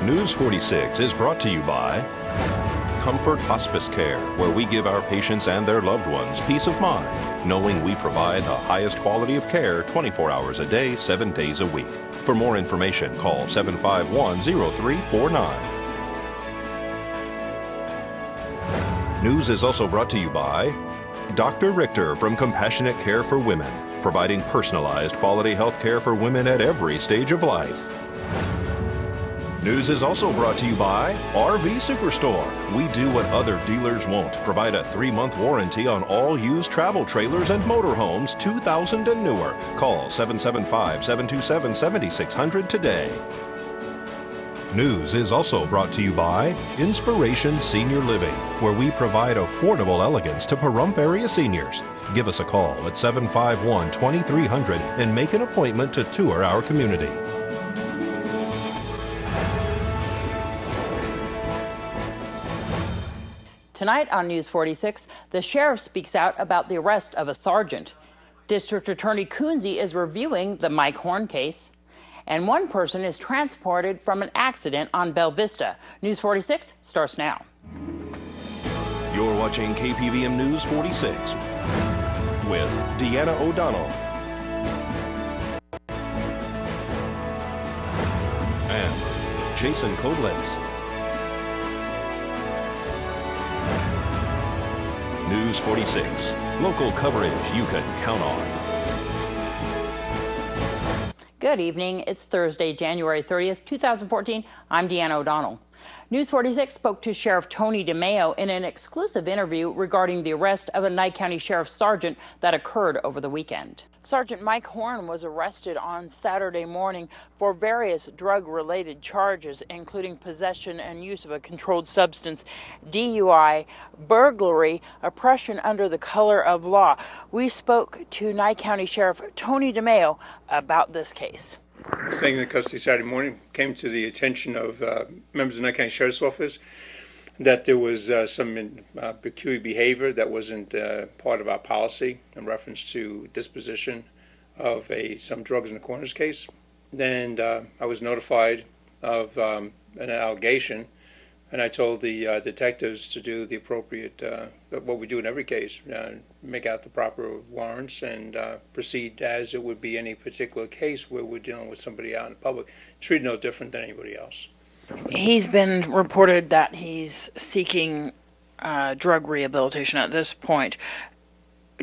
News 46 is brought to you by Comfort Hospice Care, where we give our patients and their loved ones peace of mind, knowing we provide the highest quality of care 24 hours a day, 7 days a week. For more information, call 751-0349. News is also brought to you by Dr. Richter from Compassionate Care for Women, providing personalized quality health care for women at every stage of life. News is also brought to you by RV Superstore. We do what other dealers won't. Provide a 3-month warranty on all used travel trailers and motorhomes, 2000 and newer. Call 775-727-7600 today. News is also brought to you by Inspiration Senior Living, where we provide affordable elegance to Pahrump area seniors. Give us a call at 751-2300 and make an appointment to tour our community. Tonight on News 46, the sheriff speaks out about the arrest of a sergeant. District Attorney Coonsey is reviewing the Mike Horn case. And one person is transported from an accident on Bella Vista. News 46 starts now. You're watching KPVM News 46 with Deanna O'Donnell and Jason Koblenz. News 46, local coverage you can count on. Good evening. It's Thursday, January 30th, 2014. I'm Deanna O'Donnell. News 46 spoke to Sheriff Tony DeMeo in an exclusive interview regarding the arrest of a Nye County Sheriff's Sergeant that occurred over the weekend. Sergeant Mike Horn was arrested on Saturday morning for various drug-related charges, including possession and use of a controlled substance, DUI, burglary, oppression under the color of law. We spoke to Nye County Sheriff Tony DeMeo about this case. Taken into custody Saturday morning, came to the attention of members of the Nye County Sheriff's Office that there was some peculiar behavior that wasn't part of our policy in reference to disposition of some drugs in the coroner's case. Then I was notified of an allegation, and I told the detectives to do the appropriate, what we do in every case, make out the proper warrants and proceed as it would be any particular case where we're dealing with somebody out in the public, treated no different than anybody else. He's been reported that he's seeking drug rehabilitation at this point.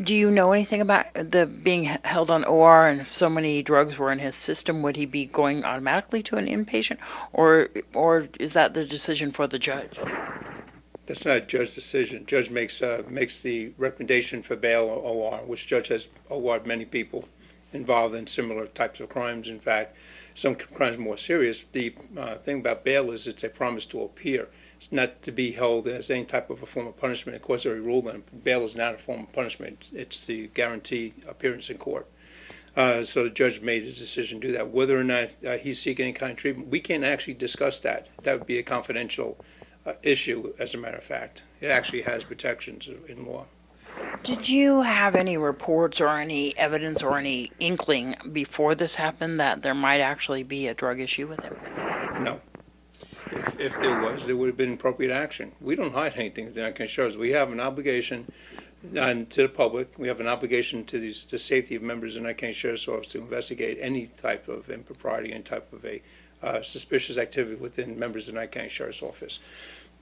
Do you know anything about the being held on OR and if so many drugs were in his system? Would he be going automatically to an inpatient, or is that the decision for the judge? That's not a judge's decision. Judge makes the recommendation for bail or OR, which judge has OR'd many people involved in similar types of crimes. In fact, some crimes more serious. The thing about bail is it's a promise to appear. It's not to be held as any type of a form of punishment. Of course, already ruled on it. Bail is not a form of punishment. It's the guarantee appearance in court. So the judge made a decision to do that. Whether or not he's seeking any kind of treatment, we can't actually discuss that. That would be a confidential issue, as a matter of fact. It actually has protections in law. Did you have any reports or any evidence or any inkling before this happened that there might actually be a drug issue with him? No. If there was, there would have been appropriate action. We don't hide anything that I can show us. We have an obligation to the public. We have an obligation to the safety of members of the Nye County Sheriff's Office to investigate any type of impropriety, any type of a suspicious activity within members of the Nye County Sheriff's Office.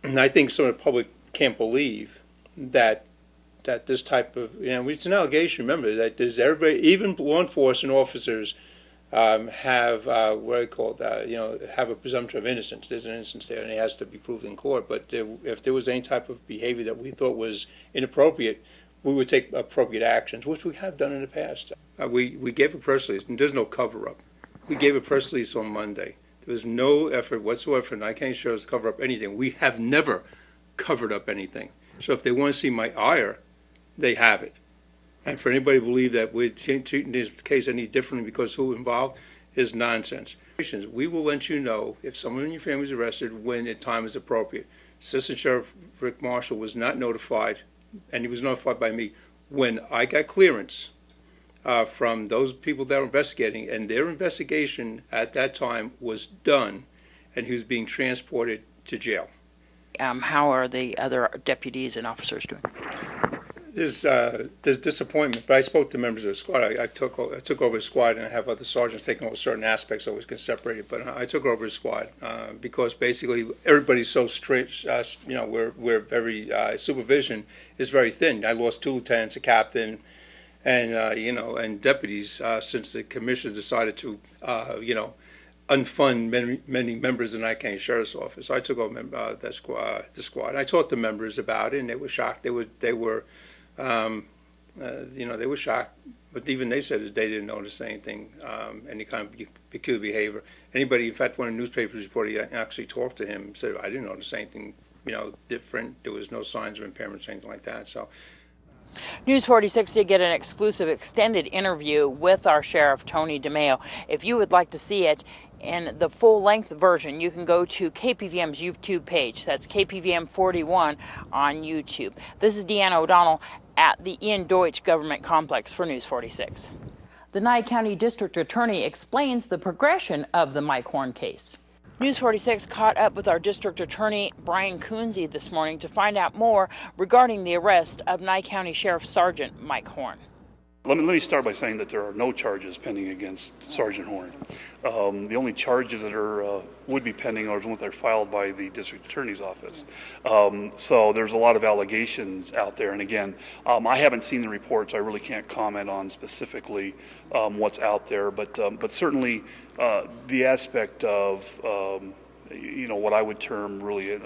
And I think some of the public can't believe that this type of, it's an allegation. Remember that there's everybody, even law enforcement officers, have what I call have a presumption of innocence. There's an innocence there, and it has to be proved in court. But if there was any type of behavior that we thought was inappropriate, we would take appropriate actions, which we have done in the past. We gave a press release, and there's no cover-up. We gave a press release on Monday. There was no effort whatsoever for Nye County Sheriff's to cover up anything. We have never covered up anything. So if they want to see my ire, they have it. And for anybody to believe that we're treating this case any differently because who involved is nonsense. We will let you know if someone in your family is arrested when the time is appropriate. Assistant Sheriff Rick Marshall was not notified, and he was notified by me when I got clearance from those people that were investigating, and their investigation at that time was done, and he was being transported to jail. How are the other deputies and officers doing? There's disappointment, but I spoke to members of the squad. I took over the squad, and I have other sergeants taking over certain aspects, so we can separate it. But I took over the squad because basically everybody's so strict. We're very supervision is very thin. I lost 2 lieutenants, a captain, and and deputies since the commissioners decided to unfund many members of the Nye County Sheriff's Office. So I took over the squad. I talked to members about it, and they were shocked. They were shocked, but even they said that they didn't notice anything, any kind of peculiar behavior. Anybody, in fact, one of the newspapers reported, actually talked to him, said, I didn't notice anything, different. There was no signs of impairments or anything like that. So. News 46 did get an exclusive extended interview with our Sheriff, Tony DeMeo. If you would like to see it in the full-length version, you can go to KPVM's YouTube page. That's KPVM 41 on YouTube. This is Deanna O'Donnell at the Ian Deutsch Government Complex for News 46. The Nye County District Attorney explains the progression of the Mike Horn case. News 46 caught up with our District Attorney, Brian Coonsey, this morning to find out more regarding the arrest of Nye County Sheriff Sergeant Mike Horn. Let me start by saying that there are no charges pending against Sergeant Horn. The only charges that would be pending are the ones that are filed by the District Attorney's Office. So there's a lot of allegations out there, and again, I haven't seen the reports. I really can't comment on specifically what's out there, but certainly the aspect of what I would term really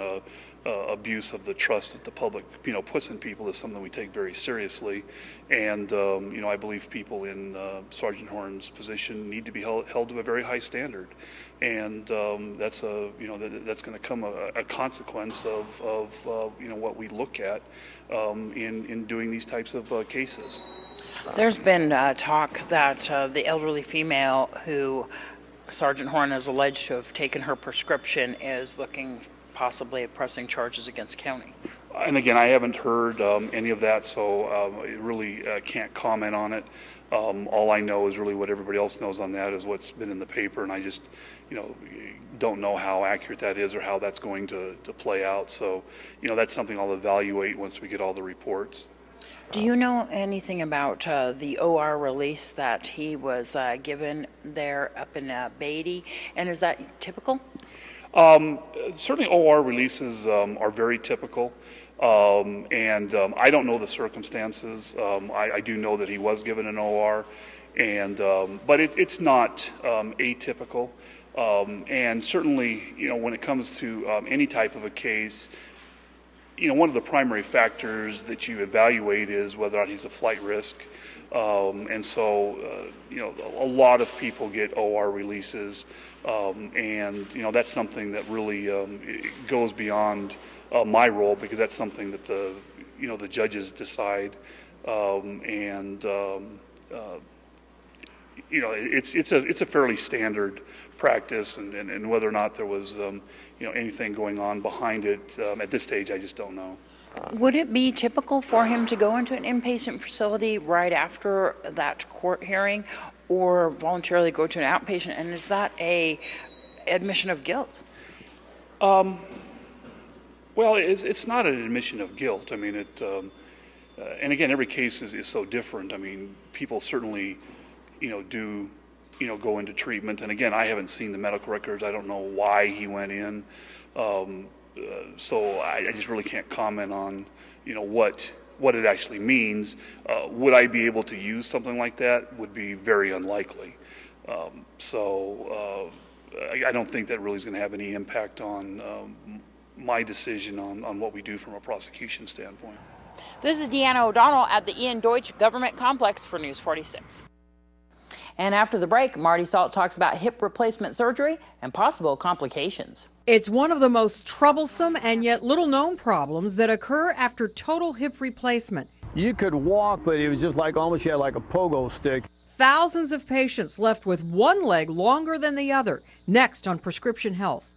abuse of the trust that the public puts in people is something we take very seriously, and I believe people in Sergeant Horn's position need to be held to a very high standard, and that's that's going to come a consequence of what we look at in doing these types of cases. There's been talk that the elderly female who Sergeant Horn is alleged to have taken her prescription is looking possibly at pressing charges against county. And again, I haven't heard any of that, so I really can't comment on it. All I know is really what everybody else knows on that is what's been in the paper, and I just, don't know how accurate that is or how that's going to play out. So, that's something I'll evaluate once we get all the reports. Do you know anything about the OR release that he was given there up in Beatty, and is that typical? Certainly OR releases are very typical, and I don't know the circumstances. I do know that he was given an OR, and but it's not atypical, and certainly when it comes to any type of a case, one of the primary factors that you evaluate is whether or not he's a flight risk. And so, a lot of people get OR releases, and, that's something that really goes beyond my role, because that's something that the judges decide, and it's a fairly standard practice, and whether or not there was anything going on behind it at this stage, I just don't know. Would it be typical for him to go into an inpatient facility right after that court hearing, or voluntarily go to an outpatient? And is that a admission of guilt? Well, it's not an admission of guilt. I mean, and again, every case is so different. I mean, people certainly, do, go into treatment. And again, I haven't seen the medical records. I don't know why he went in. So I just really can't comment on, what it actually means. Would I be able to use something like that? Would be very unlikely. So I don't think that really is going to have any impact on my decision on what we do from a prosecution standpoint. This is Deanna O'Donnell at the Ian Deutsch Government Complex for News 46. And after the break, Marty Salt talks about hip replacement surgery and possible complications. It's one of the most troublesome and yet little-known problems that occur after total hip replacement. You could walk, but it was just like almost you had like a pogo stick. Thousands of patients left with one leg longer than the other. Next on Prescription Health.